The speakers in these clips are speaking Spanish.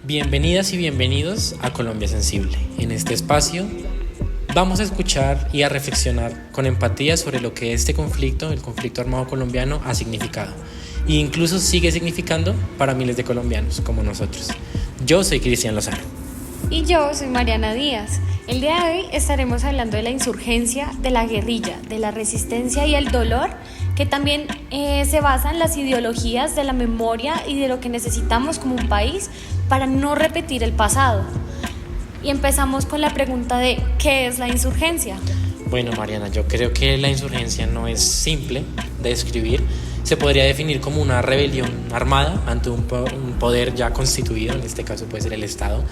Bienvenidas y bienvenidos a Colombia Sensible. En este espacio vamos a escuchar y a reflexionar con empatía sobre lo que este conflicto, el conflicto armado colombiano, ha significado e incluso sigue significando para miles de colombianos como nosotros. Yo soy Cristian Lozano. Y yo soy Mariana Díaz. El día de hoy estaremos hablando de la insurgencia, de la guerrilla, de la resistencia y el dolor que también se basa en las ideologías de la memoria y de lo que necesitamos como un país para no repetir el pasado. Y empezamos con la pregunta de ¿qué es la insurgencia? Bueno, Mariana, yo creo que la insurgencia no es simple de describir. Se podría definir como una rebelión armada ante un poder ya constituido, en este caso puede ser el Estado,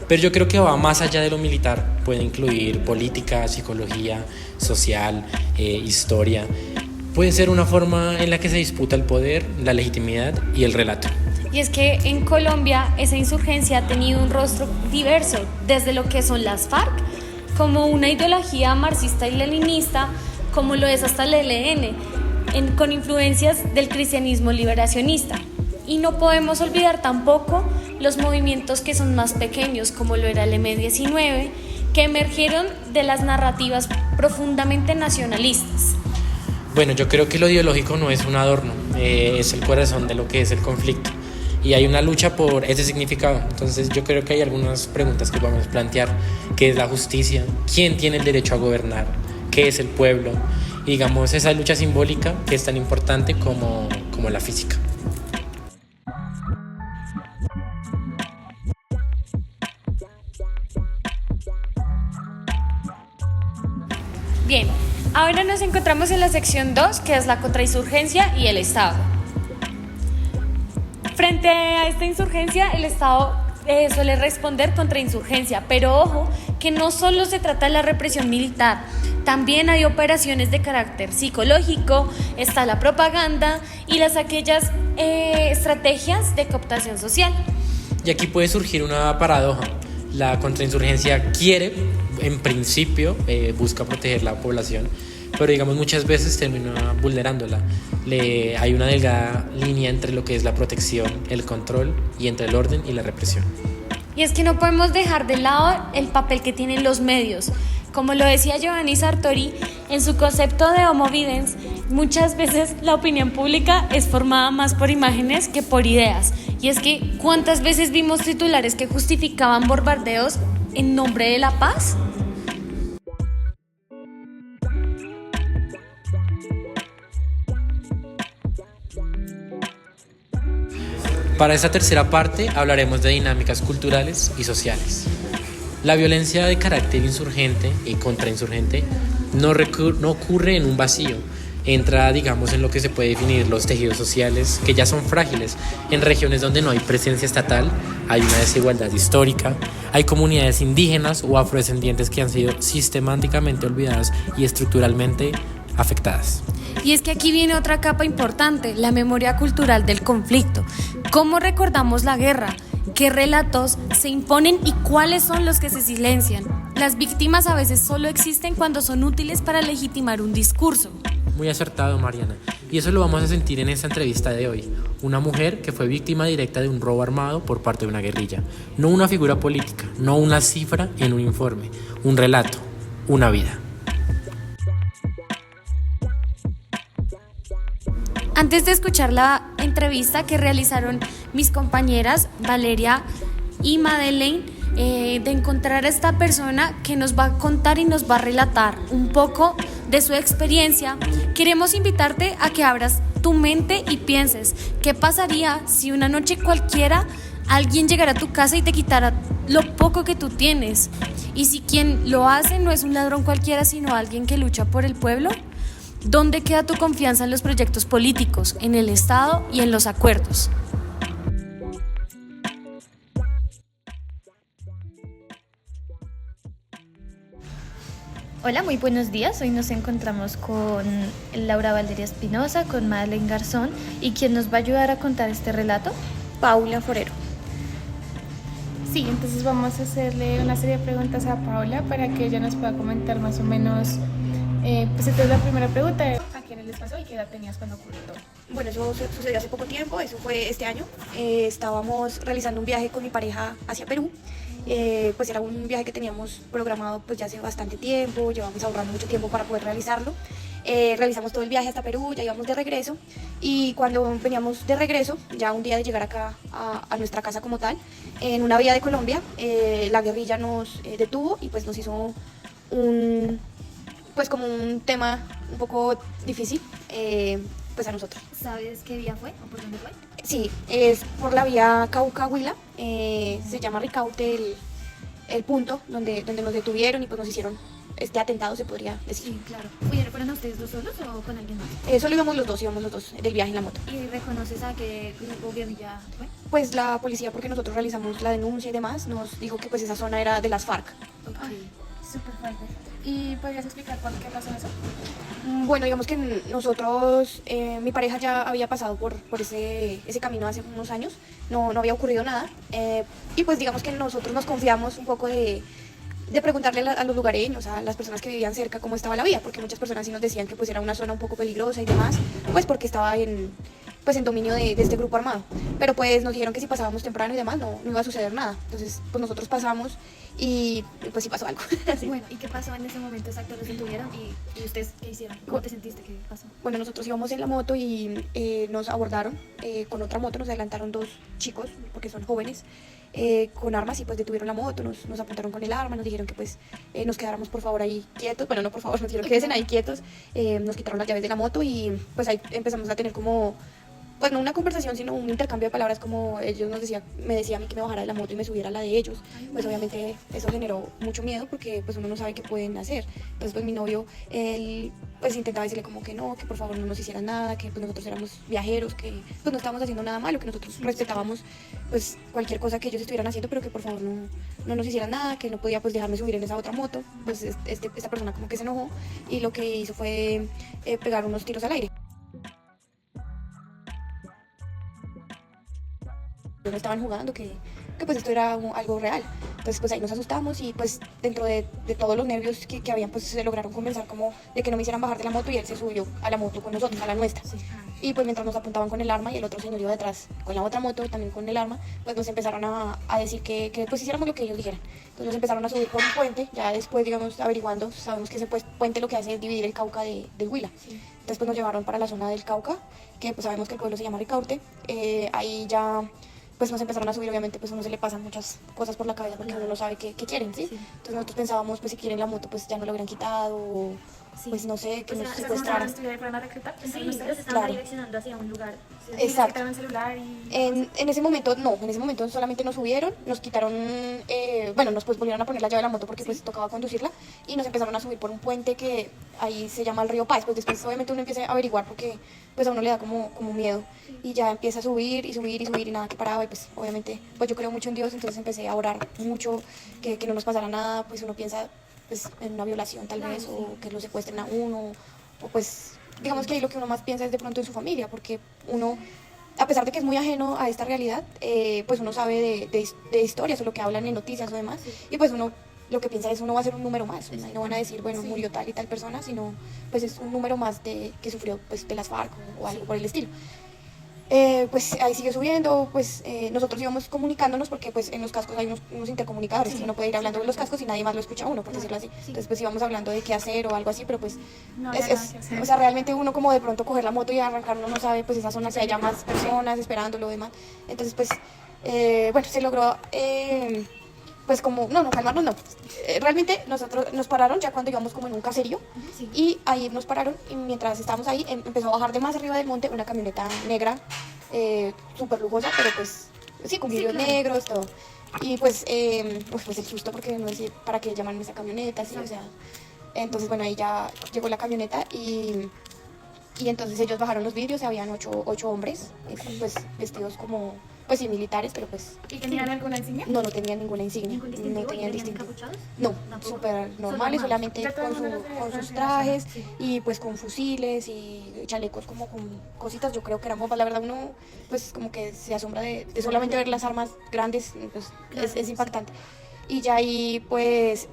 pero yo creo que va más allá de lo militar, puede incluir política, psicología, social, historia. Puede ser una forma en la que se disputa el poder, la legitimidad y el relato. Y es que en Colombia esa insurgencia ha tenido un rostro diverso, desde lo que son las FARC, como una ideología marxista y leninista, como lo es hasta el ELN, con influencias del cristianismo liberacionista. Y no podemos olvidar tampoco los movimientos que son más pequeños, como lo era el M-19, que emergieron de las narrativas profundamente nacionalistas. Bueno, yo creo que lo ideológico no es un adorno, es el corazón de lo que es el conflicto. Y hay una lucha por ese significado. Entonces yo creo que hay algunas preguntas que vamos a plantear. ¿Qué es la justicia? ¿Quién tiene el derecho a gobernar? ¿Qué es el pueblo? Y digamos, esa lucha simbólica que es tan importante como la física. Bien, ahora nos encontramos en la sección 2, que es la contrainsurgencia y el Estado. Frente a esta insurgencia, el Estado suele responder contra insurgencia, pero ojo, que no solo se trata de la represión militar, también hay operaciones de carácter psicológico, está la propaganda y aquellas estrategias de cooptación social. Y aquí puede surgir una paradoja. La contrainsurgencia quiere, en principio, busca proteger la población, pero digamos muchas veces termina vulnerándola. Hay una delgada línea entre lo que es la protección, el control y entre el orden y la represión. Y es que no podemos dejar de lado el papel que tienen los medios. Como lo decía Giovanni Sartori en su concepto de homo videns, muchas veces la opinión pública es formada más por imágenes que por ideas. Y es que ¿cuántas veces vimos titulares que justificaban bombardeos en nombre de la paz? Para esta tercera parte hablaremos de dinámicas culturales y sociales. La violencia de carácter insurgente y contrainsurgente no ocurre en un vacío. Entra, digamos, en lo que se puede definir los tejidos sociales, que ya son frágiles. En regiones donde no hay presencia estatal, hay una desigualdad histórica, hay comunidades indígenas o afrodescendientes que han sido sistemáticamente olvidadas y estructuralmente afectadas. Y es que aquí viene otra capa importante, la memoria cultural del conflicto. ¿Cómo recordamos la guerra? ¿Qué relatos se imponen y cuáles son los que se silencian? Las víctimas a veces solo existen cuando son útiles para legitimar un discurso. Muy acertado, Mariana. Y eso lo vamos a sentir en esta entrevista de hoy. Una mujer que fue víctima directa de un robo armado por parte de una guerrilla. No una figura política, no una cifra en un informe. Un relato, una vida. Antes de escuchar la entrevista que realizaron mis compañeras Valeria y Madeleine, de encontrar a esta persona que nos va a contar y nos va a relatar un poco de su experiencia, queremos invitarte a que abras tu mente y pienses qué pasaría si una noche cualquiera alguien llegara a tu casa y te quitara lo poco que tú tienes, y si quien lo hace no es un ladrón cualquiera sino alguien que lucha por el pueblo. ¿Dónde queda tu confianza en los proyectos políticos, en el Estado y en los acuerdos? Hola, muy buenos días. Hoy nos encontramos con Laura Valeria Espinosa, con Madeleine Garzón, y quien nos va a ayudar a contar este relato, Paula Forero. Sí, entonces vamos a hacerle una serie de preguntas a Paula para que ella nos pueda comentar más o menos. Pues entonces la primera pregunta es: ¿a quiénes les pasó y qué edad tenías cuando ocurrió todo? Bueno, eso sucedió hace poco tiempo, eso fue este año. Estábamos realizando un viaje con mi pareja hacia Perú. Pues era un viaje que teníamos programado pues ya hace bastante tiempo, llevamos ahorrando mucho tiempo para poder realizarlo. Realizamos todo el viaje hasta Perú, ya íbamos de regreso y cuando veníamos de regreso, ya un día de llegar acá a nuestra casa como tal, en una vía de Colombia, la guerrilla nos detuvo y pues nos hizo pues como un tema un poco difícil pues a nosotros. ¿Sabes qué día fue o por dónde fue? Sí, es por la vía Cauca-Huila, se llama Ricaute el punto donde nos detuvieron y pues nos hicieron este atentado, se podría decir. Sí, claro. ¿Fueron ustedes dos solos o con alguien más? Solo íbamos los dos del viaje en la moto. ¿Y reconoces a qué grupo guerrilla fue? Pues la policía, porque nosotros realizamos la denuncia y demás, nos dijo que pues esa zona era de las FARC. Ay, súper fuerte. ¿Y podrías explicar por qué pasó eso? Bueno, digamos que nosotros, mi pareja ya había pasado por ese camino hace unos años, no había ocurrido nada, y pues digamos que nosotros nos confiamos un poco de preguntarle a los lugareños, a las personas que vivían cerca cómo estaba la vía, porque muchas personas sí nos decían que pues era una zona un poco peligrosa y demás, pues porque estaba en dominio de este grupo armado, pero pues nos dijeron que si pasábamos temprano y demás no iba a suceder nada, entonces pues nosotros pasamos y pues sí pasó algo. Sí. Bueno, ¿y qué pasó en ese momento exacto? ¿Los detuvieron y ustedes qué hicieron? ¿Cómo te sentiste? ¿Qué pasó? Bueno, nosotros íbamos en la moto y nos abordaron con otra moto, nos adelantaron dos chicos, porque son jóvenes, con armas y pues detuvieron la moto, nos apuntaron con el arma, nos dijeron que pues nos quedáramos por favor ahí quietos, bueno no por favor, nos dijeron que queden ahí quietos, nos quitaron las llaves de la moto y pues ahí empezamos a tener como, pues no una conversación sino un intercambio de palabras, como ellos me decía a mí que me bajara de la moto y me subiera a la de ellos, pues obviamente eso generó mucho miedo porque pues uno no sabe qué pueden hacer, entonces pues mi novio, él pues intentaba decirle como que no, que por favor no nos hicieran nada, que pues nosotros éramos viajeros, que pues no estábamos haciendo nada malo, que nosotros respetábamos pues cualquier cosa que ellos estuvieran haciendo, pero que por favor no nos hicieran nada, que no podía pues dejarme subir en esa otra moto, pues esta persona como que se enojó y lo que hizo fue pegar unos tiros al aire. No estaban jugando, que pues esto era algo real. Entonces pues ahí nos asustamos y pues dentro de todos los nervios que habían pues se lograron convencer como de que no me hicieran bajar de la moto y él se subió a la moto con nosotros, a la nuestra. Sí. Y pues mientras nos apuntaban con el arma y el otro señor iba detrás con la otra moto también con el arma, pues nos empezaron a decir que pues hiciéramos lo que ellos dijeran. Entonces nos empezaron a subir por un puente, ya después digamos averiguando, sabemos que ese puente lo que hace es dividir el Cauca del Huila. Sí. Entonces pues nos llevaron para la zona del Cauca, que pues sabemos que el pueblo se llama Ricaute, ahí ya pues nos empezaron a subir, obviamente pues a uno se le pasan muchas cosas por la cabeza porque uno no sabe qué quieren, ¿sí? Entonces nosotros pensábamos pues si quieren la moto pues ya no la hubieran quitado o pues no sé, que nos secuestraran. ¿Fueron a reclutar? Sí, los estaban direccionando hacia un lugar. Exacto. El celular y... En ese momento no, en ese momento solamente nos subieron, nos quitaron, bueno, nos pues volvieron a poner la llave de la moto porque pues tocaba conducirla y nos empezaron a subir por un puente que ahí se llama el río Páez, pues después obviamente uno empieza a averiguar porque pues a uno le da como miedo y ya empieza a subir y nada que paraba y pues obviamente pues yo creo mucho en Dios, entonces empecé a orar mucho que no nos pasara nada, pues uno piensa pues en una violación tal vez o que lo secuestren a uno o pues digamos que ahí lo que uno más piensa es de pronto en su familia porque uno a pesar de que es muy ajeno a esta realidad pues uno sabe de historias o lo que hablan en noticias o demás y pues uno lo que piensa es uno va a ser un número más, no van a decir bueno murió tal y tal persona sino pues es un número más que sufrió pues de las FARC o algo por el estilo. Pues ahí sigue subiendo, pues nosotros íbamos comunicándonos porque pues en los cascos hay unos intercomunicadores que uno puede ir hablando de los cascos y nadie más lo escucha a uno, por decirlo así. Entonces pues íbamos hablando de qué hacer o algo así, pero pues o sea, realmente uno como de pronto coger la moto y arrancar uno no sabe, pues esa zona si hay ya más personas esperándolo y demás. Entonces pues bueno, se logró pues como, no, calmarnos no. Realmente nosotros nos pararon ya cuando íbamos como en un caserío y ahí nos pararon y mientras estábamos ahí empezó a bajar de más arriba del monte una camioneta negra, súper lujosa, pero pues sí, con vidrios negros, todo. Y pues el susto porque no decir para qué llaman esa camioneta, sí, o sea. Entonces bueno, ahí ya llegó la camioneta y entonces ellos bajaron los vidrios y habían ocho hombres, pues vestidos como... Pues sí, militares, pero pues... ¿Y tenían alguna insignia? No tenían ninguna insignia. ¿Ningún distintivo? No tenían ¿Y distintivo. encapuchados? No, súper normales, solamente con sus trajes y pues con fusiles y chalecos como con cositas. Yo creo que eran bombas. La verdad uno pues como que se asombra de solamente ver las armas grandes, pues es impactante. Y ya ahí pues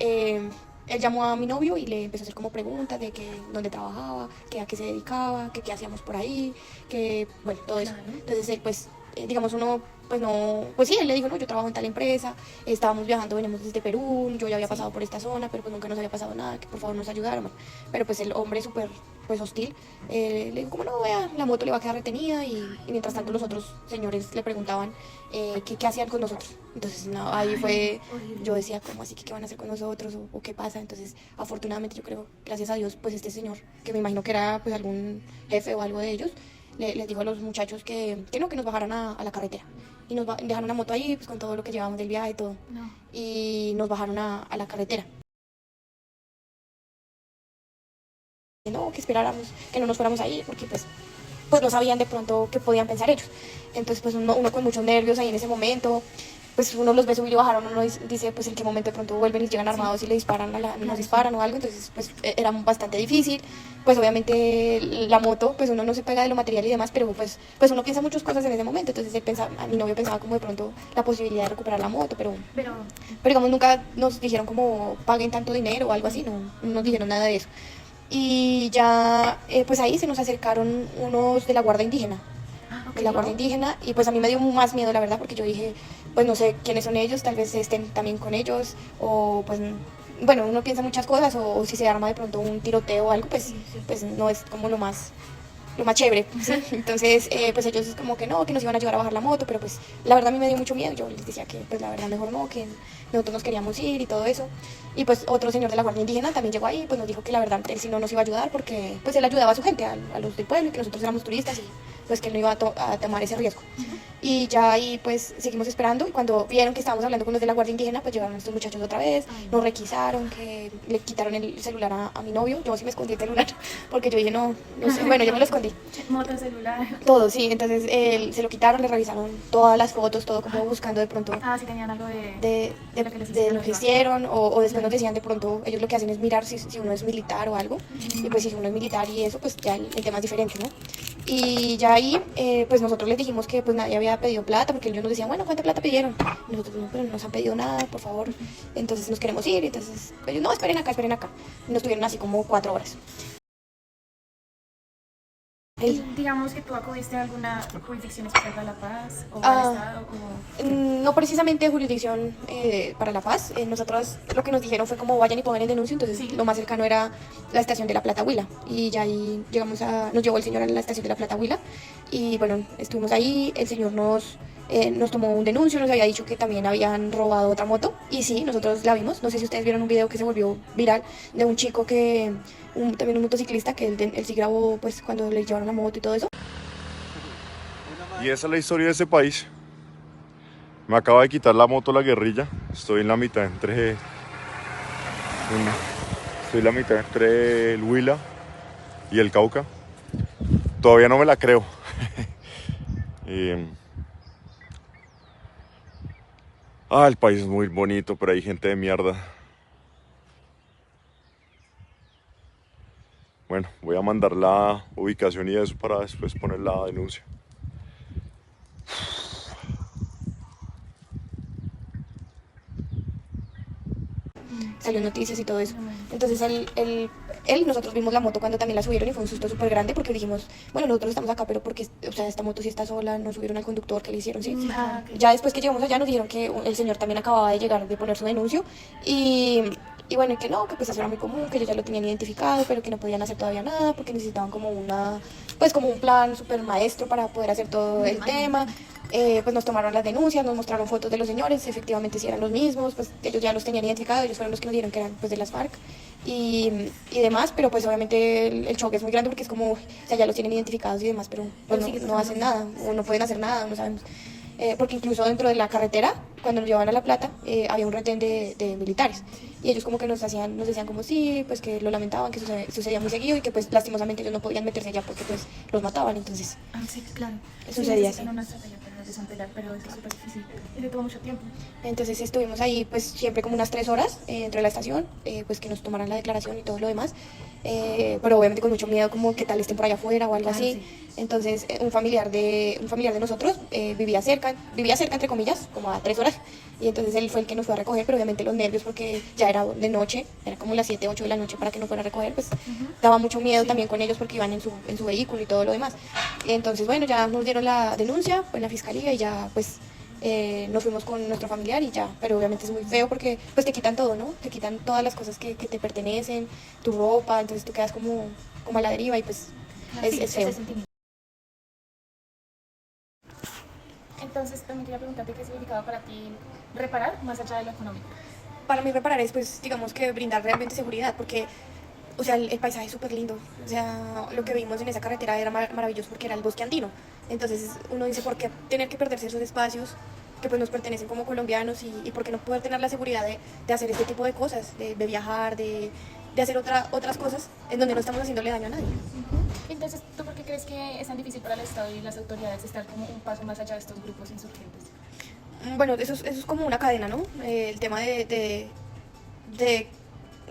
él llamó a mi novio y le empezó a hacer como preguntas de que dónde trabajaba, que a qué se dedicaba, que qué hacíamos por ahí, que bueno, todo eso. Entonces él pues, digamos uno, pues no, pues sí, él le dijo, no, yo trabajo en tal empresa, estábamos viajando, veníamos desde Perú, yo ya había pasado por esta zona, pero pues nunca nos había pasado nada, que por favor nos ayudaran. Pero pues el hombre súper pues hostil, le dijo como no, vea, la moto le va a quedar retenida y mientras tanto los otros señores le preguntaban qué hacían con nosotros. Entonces no, ahí fue, yo decía, ¿cómo así que qué van a hacer con nosotros o qué pasa? Entonces afortunadamente yo creo, gracias a Dios, pues este señor, que me imagino que era pues algún jefe o algo de ellos, les dijo a los muchachos que no, que nos bajaran a la carretera. Y nos dejaron la moto ahí pues con todo lo que llevábamos del viaje y todo. No. Y nos bajaron a la carretera. No, que esperáramos, que no nos fuéramos ahí, porque pues no sabían de pronto qué podían pensar ellos. Entonces pues uno con muchos nervios ahí en ese momento, pues uno los ve subir y bajar, uno dice pues en qué momento de pronto vuelven y llegan armados y le disparan, nos disparan o algo, entonces pues era bastante difícil. Pues obviamente la moto, pues uno no se pega de lo material y demás, pero pues uno piensa muchas cosas en ese momento, entonces mi novio pensaba como de pronto la posibilidad de recuperar la moto, pero digamos nunca nos dijeron como paguen tanto dinero o algo así, no nos dijeron nada de eso. Y ya, pues ahí se nos acercaron unos de la Guardia Indígena, y pues a mí me dio más miedo, la verdad, porque yo dije, pues no sé quiénes son ellos, tal vez estén también con ellos, o pues, bueno, uno piensa muchas cosas, o si se arma de pronto un tiroteo o algo, pues no es como lo más chévere, ¿sí? Entonces, pues ellos como que no, que nos iban a ayudar a bajar la moto, pero pues la verdad a mí me dio mucho miedo, yo les decía que pues la verdad mejor no, que nosotros nos queríamos ir y todo eso. Y pues otro señor de la Guardia Indígena también llegó ahí, pues nos dijo que la verdad él sí no nos iba a ayudar porque pues él ayudaba a su gente, a los del pueblo, y que nosotros éramos turistas y pues que él no iba a tomar ese riesgo. Y ya ahí pues seguimos esperando y cuando vieron que estábamos hablando con los de la Guardia Indígena, pues llegaron estos muchachos otra vez, nos requisaron, que le quitaron el celular a mi novio, yo sí me escondí el celular porque yo dije no sé, bueno, yo me lo escondí. Moto, celular. Todo, sí, entonces se lo quitaron, le revisaron todas las fotos, todo como buscando de pronto Sí tenían algo de lo que hicieron o después nos decían de pronto, ellos lo que hacen es mirar si uno es militar o algo, y pues si uno es militar y eso, pues ya el tema es diferente, ¿no? Y ya ahí, pues nosotros les dijimos que pues nadie había pedido plata, porque ellos nos decían, bueno, ¿cuánta plata pidieron? Y nosotros, no, pero no nos han pedido nada, por favor, entonces nos queremos ir, entonces ellos, no, esperen acá. Y nos tuvieron así como 4 horas. Digamos que tú acudiste a alguna jurisdicción especial para la paz o al Estado No precisamente jurisdicción para la paz. Nosotros lo que nos dijeron fue como vayan y pongan el denuncio, entonces lo más cercano era la estación de la Plata Huila y ya ahí nos llevó el señor a la estación de la Plata Huila y bueno, estuvimos ahí, el señor nos tomó un denuncio, nos había dicho que también habían robado otra moto y sí, nosotros la vimos. No sé si ustedes vieron un video que se volvió viral de un chico que también un motociclista que él sí grabó pues cuando le llevaron la moto y todo eso. Y esa es la historia de este país. Me acaba de quitar la moto la guerrilla. Estoy en la mitad entre el Huila y el Cauca. Todavía no me la creo. El país es muy bonito, pero hay gente de mierda. Bueno, voy a mandar la ubicación y eso para después poner la denuncia. Salió noticias y todo eso. Entonces nosotros vimos la moto cuando también la subieron y fue un susto súper grande porque dijimos, bueno, nosotros estamos acá, pero porque, o sea, esta moto sí está sola, no subieron al conductor, ¿qué le hicieron? Sí. Okay. Ya después que llegamos allá nos dijeron que el señor también acababa de llegar de poner su denuncio y bueno, y que no, que pues eso era muy común, que ellos ya lo tenían identificado, pero que no podían hacer todavía nada porque necesitaban como como un plan súper maestro para poder hacer todo el tema. Pues nos tomaron las denuncias, nos mostraron fotos de los señores, efectivamente sí eran los mismos, pues ellos ya los tenían identificados, ellos fueron los que nos dijeron que eran pues de las FARC y demás, pero pues obviamente el choque es muy grande porque es como, o sea, ya los tienen identificados y demás, pero pues no hacen nada, o no pueden hacer nada, no sabemos. Porque incluso dentro de la carretera, cuando nos llevaban a La Plata, había un retén de militares. Y ellos como que nos decían como sí, pues que lo lamentaban, que sucedía muy seguido y que pues lastimosamente ellos no podían meterse allá porque pues los mataban, entonces sí, claro. sucedía así. Una estrategia para desmantelar, pero eso es súper difícil y le tomó mucho tiempo. Entonces estuvimos ahí pues siempre como unas 3 horas dentro de la estación, pues que nos tomaran la declaración y todo lo demás, pero obviamente con mucho miedo como que tal estén por allá afuera o algo así. Sí. Entonces un familiar de nosotros vivía cerca entre comillas, como a 3 horas, y entonces él fue el que nos fue a recoger, pero obviamente los nervios porque ya era de noche, era como las 7, 8 de la noche para que nos fuera a recoger, pues daba mucho miedo también con ellos porque iban en su vehículo y todo lo demás. Entonces bueno, ya nos dieron la denuncia en la fiscalía y ya pues nos fuimos con nuestro familiar y ya, pero obviamente es muy feo porque pues te quitan todo, ¿no? Te quitan todas las cosas que te pertenecen, tu ropa, entonces tú quedas como a la deriva y pues es feo. Entonces también quería preguntarte qué significaba para ti reparar más allá de lo económico. Para mí reparar es pues digamos que brindar realmente seguridad porque o sea el paisaje es súper lindo, o sea lo que vimos en esa carretera era maravilloso porque era el bosque andino, entonces uno dice por qué tener que perderse esos espacios que pues nos pertenecen como colombianos y por qué no poder tener la seguridad de hacer este tipo de cosas, de viajar, de hacer otras cosas en donde no estamos haciéndole daño a nadie. Entonces, ¿tú por qué crees que es tan difícil para el Estado y las autoridades estar como un paso más allá de estos grupos insurgentes? Bueno, eso es como una cadena, ¿no? El tema de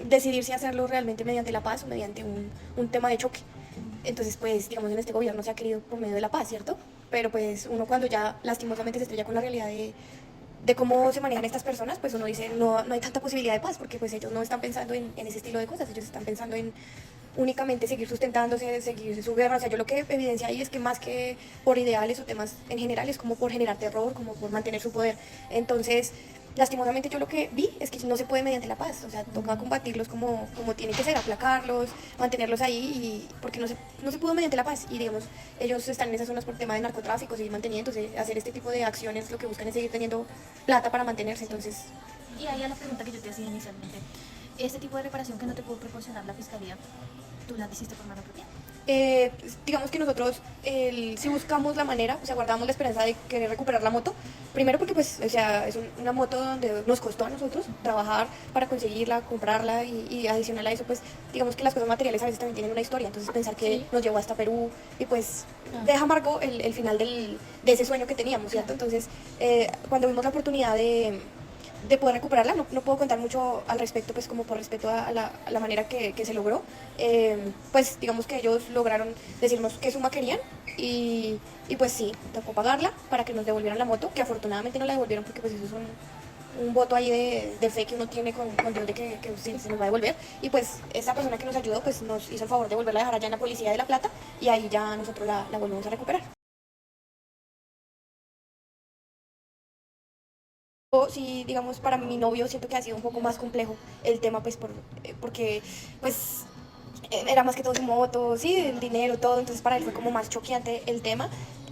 decidir si hacerlo realmente mediante la paz o mediante un tema de choque. Entonces, pues, digamos, en este gobierno se ha querido por medio de la paz, ¿cierto? Pero pues uno cuando ya lastimosamente se estrella con la realidad de cómo se manejan estas personas, pues uno dice, no hay tanta posibilidad de paz, porque pues ellos no están pensando en ese estilo de cosas, ellos están pensando en únicamente seguir sustentándose, seguir su guerra. O sea, yo lo que evidencia ahí es que más que por ideales o temas en general, es como por generar terror, como por mantener su poder. Entonces, lastimosamente yo lo que vi es que no se puede mediante la paz, o sea, toca combatirlos como tiene que ser, aplacarlos, mantenerlos ahí, porque no se pudo mediante la paz, y digamos, ellos están en esas zonas por tema de narcotráfico, seguir manteniéndose, hacer este tipo de acciones, lo que buscan es seguir teniendo plata para mantenerse, entonces... Y ahí a la pregunta que yo te hacía inicialmente, este tipo de reparación que no te pudo proporcionar la fiscalía, ¿tú la hiciste por mano propia? Digamos que nosotros si buscamos la manera, o sea, guardamos la esperanza de querer recuperar la moto, primero porque pues, o sea, es una moto donde nos costó a nosotros trabajar para conseguirla, comprarla y adicional a eso, pues, digamos que las cosas materiales a veces también tienen una historia, entonces pensar que nos llevó hasta Perú y pues deja amargo el final de ese sueño que teníamos, ¿cierto? Entonces, cuando vimos la oportunidad de poder recuperarla, no puedo contar mucho al respecto, pues como por respeto a la manera que se logró, pues digamos que ellos lograron decirnos qué suma querían y pues sí, tocó pagarla para que nos devolvieran la moto, que afortunadamente no la devolvieron porque pues eso es un voto ahí de fe que uno tiene con Dios de que se nos va a devolver, y pues esa persona que nos ayudó pues nos hizo el favor de volverla a dejar allá en la Policía de La Plata y ahí ya nosotros la volvemos a recuperar. Sí, digamos, para mi novio siento que ha sido un poco más complejo el tema, pues, porque, pues, era más que todo su moto, sí, el dinero, todo, entonces para él fue como más choqueante el tema.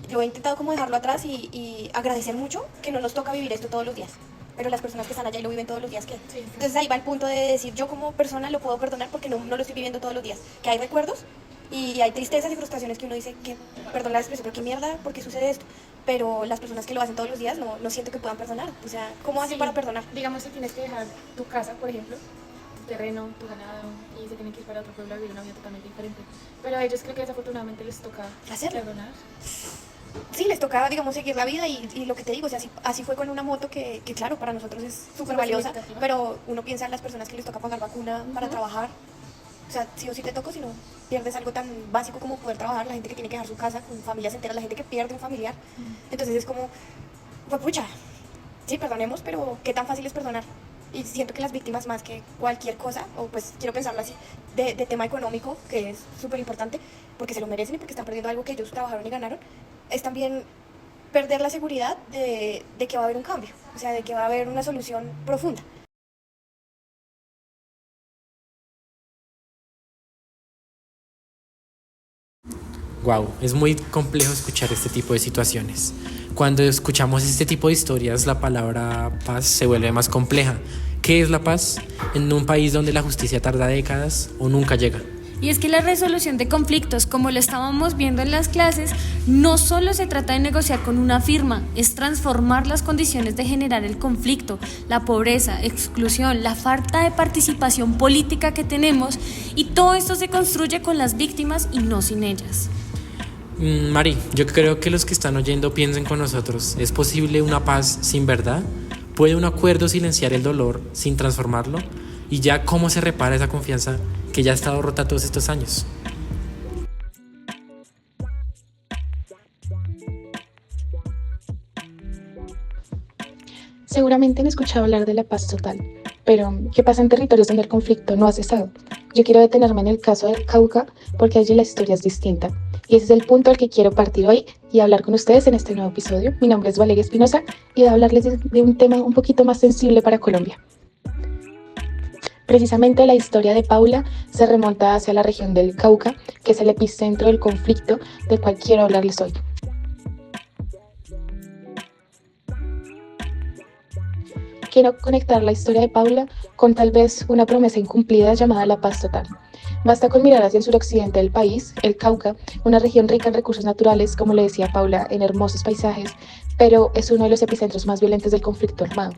Yo he intentado como dejarlo atrás y agradecer mucho que no nos toca vivir esto todos los días, pero las personas que están allá y lo viven todos los días, ¿qué? Sí. Entonces ahí va el punto de decir, yo como persona lo puedo perdonar porque no lo estoy viviendo todos los días, que hay recuerdos y hay tristezas y frustraciones que uno dice, que, perdón la expresión, pero qué mierda, ¿por qué sucede esto? Pero las personas que lo hacen todos los días no siento que puedan perdonar. O sea, ¿cómo hacen para perdonar? Digamos, si tienes que dejar tu casa, por ejemplo, tu terreno, tu ganado, y se tienen que ir para otro pueblo a vivir una vida totalmente diferente. Pero a ellos creo que desafortunadamente les toca perdonar. Sí, les toca, digamos, seguir la vida y lo que te digo, o sea, así fue con una moto que claro, para nosotros es súper valiosa, pero uno piensa en las personas que les toca pagar vacuna para trabajar. O sea, sí o sí te toca, si no pierdes algo tan básico como poder trabajar, la gente que tiene que dejar su casa con familias enteras, la gente que pierde un familiar. Entonces es como, pues pucha, sí, perdonemos, pero ¿qué tan fácil es perdonar? Y siento que las víctimas, más que cualquier cosa, o pues quiero pensarlo así, de tema económico, que es súper importante, porque se lo merecen y porque están perdiendo algo que ellos trabajaron y ganaron, es también perder la seguridad de que va a haber un cambio, o sea, de que va a haber una solución profunda. Wow, es muy complejo escuchar este tipo de situaciones. Cuando escuchamos este tipo de historias, la palabra paz se vuelve más compleja. ¿Qué es la paz en un país donde la justicia tarda décadas o nunca llega? Y es que la resolución de conflictos, como lo estábamos viendo en las clases, no solo se trata de negociar con una firma, es transformar las condiciones de generar el conflicto, la pobreza, exclusión, la falta de participación política que tenemos, y todo esto se construye con las víctimas y no sin ellas. Mari, yo creo que los que están oyendo piensen con nosotros. ¿Es posible una paz sin verdad? ¿Puede un acuerdo silenciar el dolor sin transformarlo? Y ya, ¿cómo se repara esa confianza que ya ha estado rota todos estos años? Seguramente han escuchado hablar de la paz total, pero ¿qué pasa en territorios donde el conflicto no ha cesado? Yo quiero detenerme en el caso del Cauca porque allí la historia es distinta. Y ese es el punto al que quiero partir hoy y hablar con ustedes en este nuevo episodio. Mi nombre es Valeria Espinosa y voy a hablarles de un tema un poquito más sensible para Colombia. Precisamente la historia de Paula se remonta hacia la región del Cauca, que es el epicentro del conflicto del cual quiero hablarles hoy. Quiero conectar la historia de Paula con tal vez una promesa incumplida llamada la paz total. Basta con mirar hacia el suroccidente del país, el Cauca, una región rica en recursos naturales, como le decía Paula, en hermosos paisajes, pero es uno de los epicentros más violentos del conflicto armado.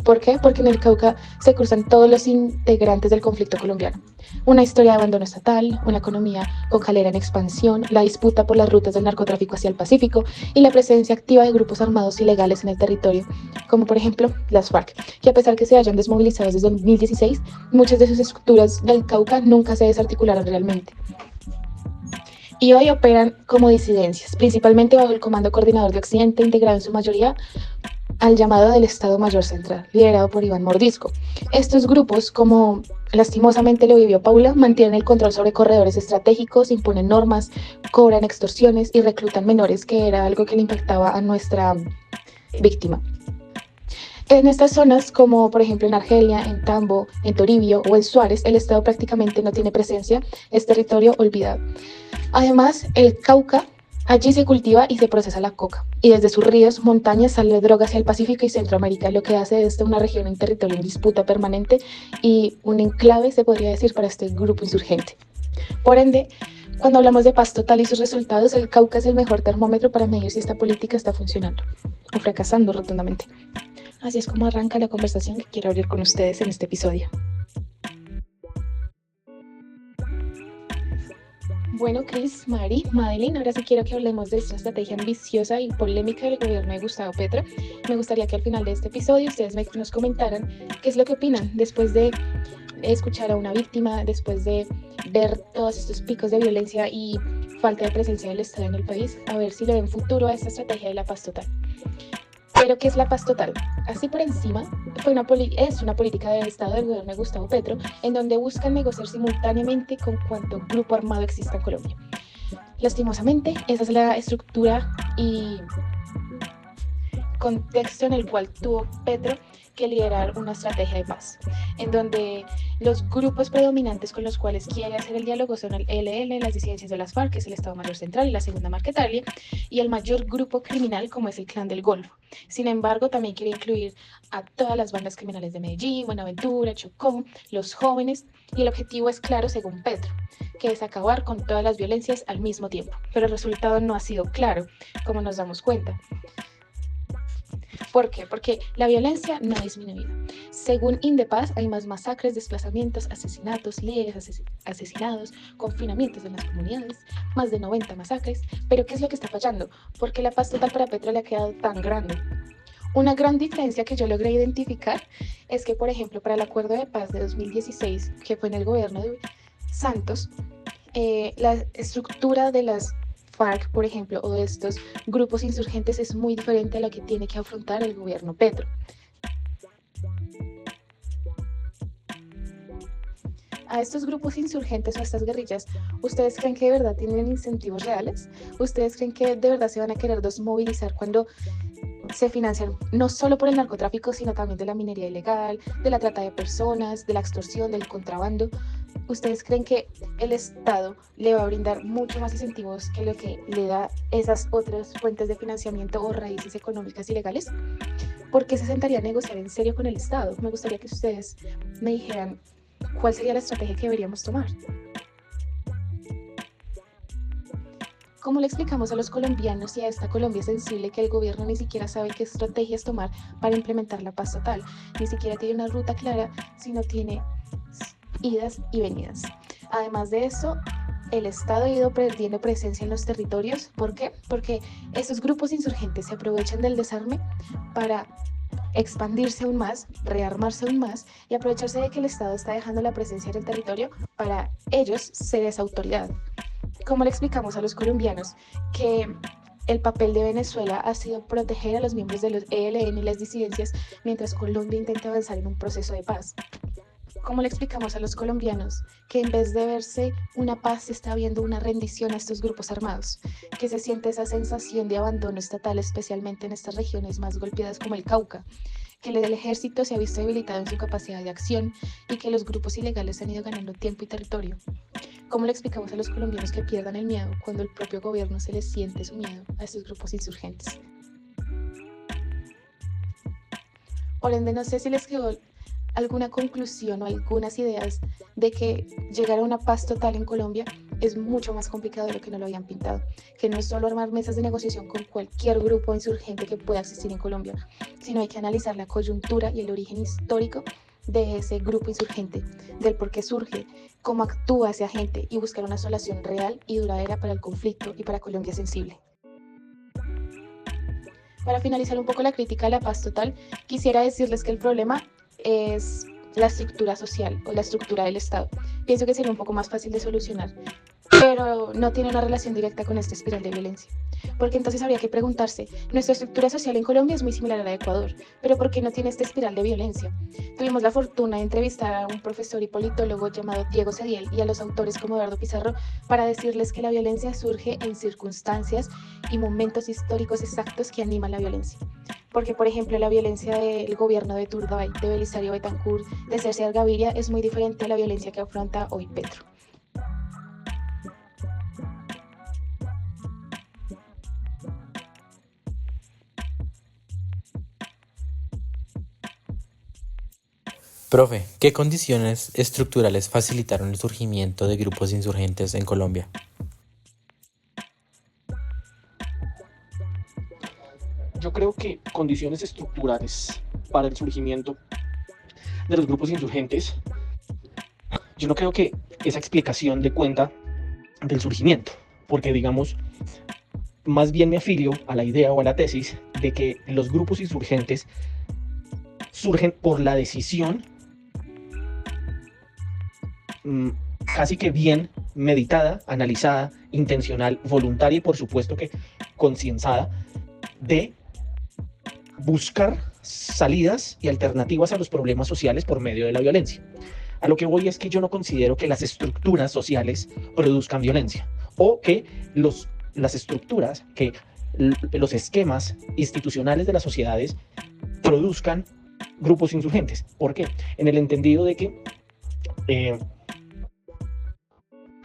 ¿Por qué? Porque en el Cauca se cruzan todos los integrantes del conflicto colombiano. Una historia de abandono estatal, una economía cocalera en expansión, la disputa por las rutas del narcotráfico hacia el Pacífico y la presencia activa de grupos armados ilegales en el territorio, como por ejemplo las FARC, que a pesar que se hayan desmovilizado desde 2016, muchas de sus estructuras del Cauca nunca se desarticularon realmente. Y hoy operan como disidencias, principalmente bajo el Comando Coordinador de Occidente, integrado en su mayoría al llamado del Estado Mayor Central, liderado por Iván Mordisco. Estos grupos, como lastimosamente lo vivió Paula, mantienen el control sobre corredores estratégicos, imponen normas, cobran extorsiones y reclutan menores, que era algo que le impactaba a nuestra víctima. En estas zonas, como por ejemplo en Argelia, en Tambo, en Toribio o en Suárez, el Estado prácticamente no tiene presencia, es territorio olvidado. Además, el Cauca, allí se cultiva y se procesa la coca, y desde sus ríos, montañas, sale droga hacia el Pacífico y Centroamérica, lo que hace de esta una región en territorio en disputa permanente y un enclave, se podría decir, para este grupo insurgente. Por ende, cuando hablamos de paz total y sus resultados, el Cauca es el mejor termómetro para medir si esta política está funcionando o fracasando rotundamente. Así es como arranca la conversación que quiero abrir con ustedes en este episodio. Bueno, Cris, Mari, Madeline, ahora sí quiero que hablemos de esta estrategia ambiciosa y polémica del gobierno de Gustavo Petro. Me gustaría que al final de este episodio ustedes nos comentaran qué es lo que opinan después de escuchar a una víctima, después de ver todos estos picos de violencia y falta de presencia del Estado en el país, a ver si le ven futuro a esta estrategia de la paz total. Pero, ¿qué es la paz total? Así por encima, es una política de Estado del gobierno de Gustavo Petro, en donde buscan negociar simultáneamente con cuanto grupo armado exista en Colombia. Lastimosamente, esa es la estructura y contexto en el cual tuvo Petro que liderar una estrategia de paz, en donde los grupos predominantes con los cuales quiere hacer el diálogo son el ELN, las disidencias de las FARC, que es el Estado Mayor Central y la Segunda Marquetalia, y el mayor grupo criminal como es el Clan del Golfo. Sin embargo, también quiere incluir a todas las bandas criminales de Medellín, Buenaventura, Chocó, los jóvenes, y el objetivo es claro según Petro, que es acabar con todas las violencias al mismo tiempo, pero el resultado no ha sido claro, como nos damos cuenta. ¿Por qué? Porque la violencia no ha disminuido. Según Indepaz, hay más masacres, desplazamientos, asesinatos, líderes asesinados, confinamientos en las comunidades, más de 90 masacres. Pero ¿qué es lo que está fallando? ¿Por qué la paz total para Petro le ha quedado tan grande? Una gran diferencia que yo logré identificar es que, por ejemplo, para el acuerdo de paz de 2016, que fue en el gobierno de Santos, la estructura de las FARC, por ejemplo, o de estos grupos insurgentes es muy diferente a la que tiene que afrontar el gobierno Petro. A estos grupos insurgentes o a estas guerrillas, ¿ustedes creen que de verdad tienen incentivos reales? ¿Ustedes creen que de verdad se van a querer desmovilizar cuando se financian no solo por el narcotráfico, sino también de la minería ilegal, de la trata de personas, de la extorsión, del contrabando? ¿Ustedes creen que el Estado le va a brindar mucho más incentivos que lo que le da esas otras fuentes de financiamiento o raíces económicas ilegales? ¿Por qué se sentaría a negociar en serio con el Estado? Me gustaría que ustedes me dijeran cuál sería la estrategia que deberíamos tomar. ¿Cómo le explicamos a los colombianos y a esta Colombia sensible que el gobierno ni siquiera sabe qué estrategias tomar para implementar la paz total? Ni siquiera tiene una ruta clara, sino tiene idas y venidas. Además de eso, el Estado ha ido perdiendo presencia en los territorios. ¿Por qué? Porque esos grupos insurgentes se aprovechan del desarme para expandirse aún más, rearmarse aún más y aprovecharse de que el Estado está dejando la presencia en el territorio para ellos ser esa autoridad. ¿Cómo le explicamos a los colombianos que El papel de Venezuela ha sido proteger a los miembros de los ELN y las disidencias mientras Colombia intenta avanzar en un proceso de paz. ¿Cómo le explicamos a los colombianos que en vez de verse una paz se está viendo una rendición a estos grupos armados? Que se siente esa sensación de abandono estatal, especialmente en estas regiones más golpeadas como el Cauca, que el ejército se ha visto debilitado en su capacidad de acción y que los grupos ilegales han ido ganando tiempo y territorio. ¿Cómo le explicamos a los colombianos que pierdan el miedo cuando el propio gobierno se les siente su miedo a estos grupos insurgentes? Por ende, no sé si les quedó alguna conclusión o algunas ideas de que llegar a una paz total en Colombia es mucho más complicado de lo que nos lo habían pintado, que no es solo armar mesas de negociación con cualquier grupo insurgente que pueda existir en Colombia, sino hay que analizar la coyuntura y el origen histórico de ese grupo insurgente, del por qué surge, cómo actúa ese agente y buscar una solución real y duradera para el conflicto y para Colombia sensible. Para finalizar un poco la crítica a la paz total, quisiera decirles que el problema es la estructura social o la estructura del Estado. Pienso que sería un poco más fácil de solucionar, pero no tiene una relación directa con esta espiral de violencia. Porque entonces habría que preguntarse, nuestra estructura social en Colombia es muy similar a la de Ecuador, pero ¿por qué no tiene esta espiral de violencia? Tuvimos la fortuna de entrevistar a un profesor y politólogo llamado Diego Cediel y a los autores como Eduardo Pizarro para decirles que la violencia surge en circunstancias y momentos históricos exactos que animan la violencia. Porque, por ejemplo, la violencia del gobierno de Turday, de Belisario Betancur, de Cerceda Gaviria es muy diferente a la violencia que afronta hoy Petro. Profe, ¿qué condiciones estructurales facilitaron el surgimiento de grupos insurgentes en Colombia? Yo creo que condiciones estructurales para el surgimiento de los grupos insurgentes, yo no creo que esa explicación dé cuenta del surgimiento, porque digamos, más bien me afilio a la idea o a la tesis de que los grupos insurgentes surgen por la decisión casi que bien meditada, analizada, intencional, voluntaria y por supuesto que concienzada de buscar salidas y alternativas a los problemas sociales por medio de la violencia. A lo que voy es que yo no considero que las estructuras sociales produzcan violencia o que las estructuras, que los esquemas institucionales de las sociedades produzcan grupos insurgentes. ¿Por qué? En el entendido de que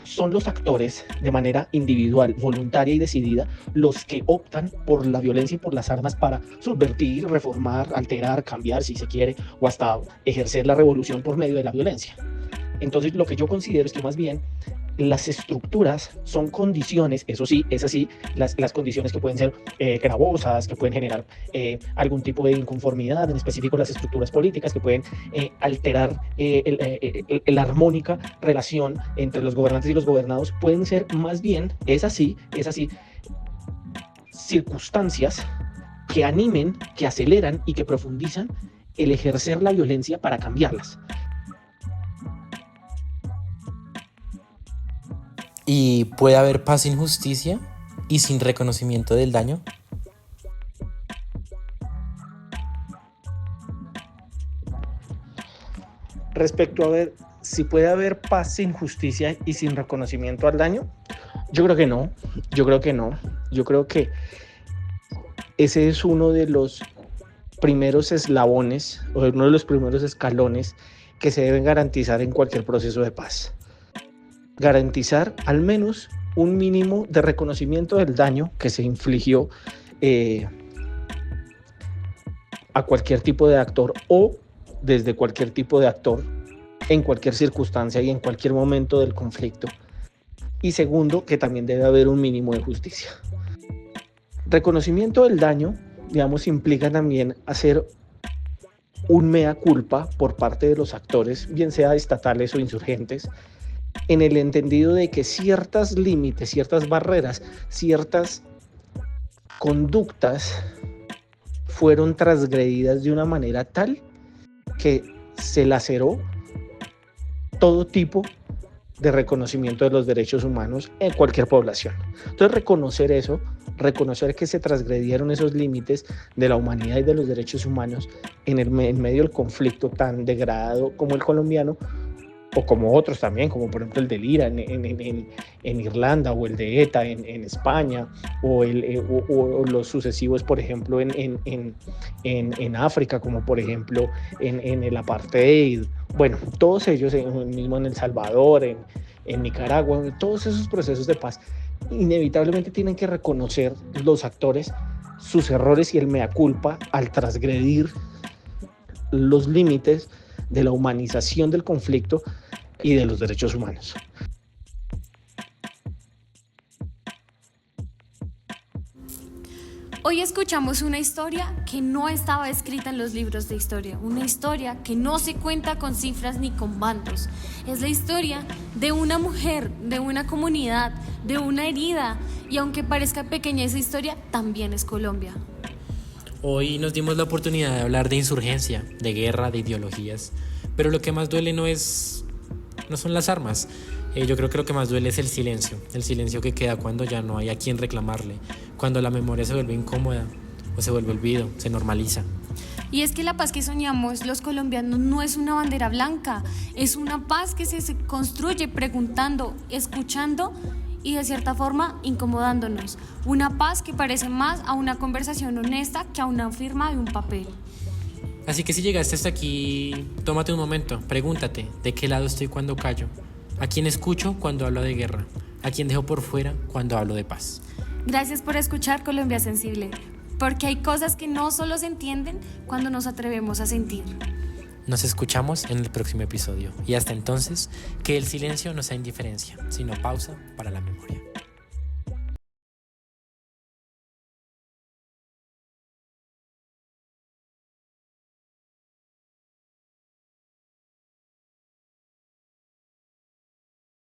son los actores de manera individual, voluntaria y decidida los que optan por la violencia y por las armas para subvertir, reformar, alterar, cambiar si se quiere, o hasta ejercer la revolución por medio de la violencia. Entonces lo que yo considero es que más bien las estructuras son condiciones, eso sí, es así, las condiciones que pueden ser gravosas, que pueden generar algún tipo de inconformidad, en específico las estructuras políticas, que pueden alterar la armónica relación entre los gobernantes y los gobernados, pueden ser más bien, es así, circunstancias que animen, que aceleran y que profundizan el ejercer la violencia para cambiarlas. ¿Y puede haber paz sin justicia y sin reconocimiento del daño? Respecto a ver si puede haber paz sin justicia y sin reconocimiento al daño, yo creo que no. Yo creo que ese es uno de los primeros eslabones o uno de los primeros escalones que se deben garantizar en cualquier proceso de paz. Garantizar al menos un mínimo de reconocimiento del daño que se infligió a cualquier tipo de actor o desde cualquier tipo de actor en cualquier circunstancia y en cualquier momento del conflicto. Y segundo, que también debe haber un mínimo de justicia. Reconocimiento del daño, digamos, implica también hacer un mea culpa por parte de los actores, bien sea estatales o insurgentes, en el entendido de que ciertos límites, ciertas barreras, ciertas conductas fueron transgredidas de una manera tal que se laceró todo tipo de reconocimiento de los derechos humanos en cualquier población. Entonces, reconocer eso, reconocer que se transgredieron esos límites de la humanidad y de los derechos humanos en medio del conflicto tan degradado como el colombiano, o como otros también, como por ejemplo el del IRA en Irlanda, o el de ETA en España, o los sucesivos, por ejemplo, en África, como por ejemplo en el apartheid. Bueno, todos ellos, mismo en El Salvador, en Nicaragua, todos esos procesos de paz, inevitablemente tienen que reconocer los actores sus errores y el mea culpa al transgredir los límites de la humanización del conflicto y de los derechos humanos. Hoy escuchamos una historia que no estaba escrita en los libros de historia, una historia que no se cuenta con cifras ni con bandos. Es la historia de una mujer, de una comunidad, de una herida, y aunque parezca pequeña esa historia, también es Colombia. Hoy nos dimos la oportunidad de hablar de insurgencia, de guerra, de ideologías, pero lo que más duele no son las armas. Yo creo que lo que más duele es el silencio que queda cuando ya no hay a quien reclamarle, cuando la memoria se vuelve incómoda o se vuelve olvido, se normaliza. Y es que la paz que soñamos los colombianos no es una bandera blanca, es una paz que se construye preguntando, escuchando y de cierta forma incomodándonos. Una paz que parece más a una conversación honesta que a una firma de un papel. Así que si llegaste hasta aquí, tómate un momento, pregúntate, ¿de qué lado estoy cuando callo? ¿A quién escucho cuando hablo de guerra? ¿A quién dejo por fuera cuando hablo de paz? Gracias por escuchar Colombia Sensible, porque hay cosas que no solo se entienden cuando nos atrevemos a sentir. Nos escuchamos en el próximo episodio y hasta entonces, que el silencio no sea indiferencia, sino pausa para la memoria.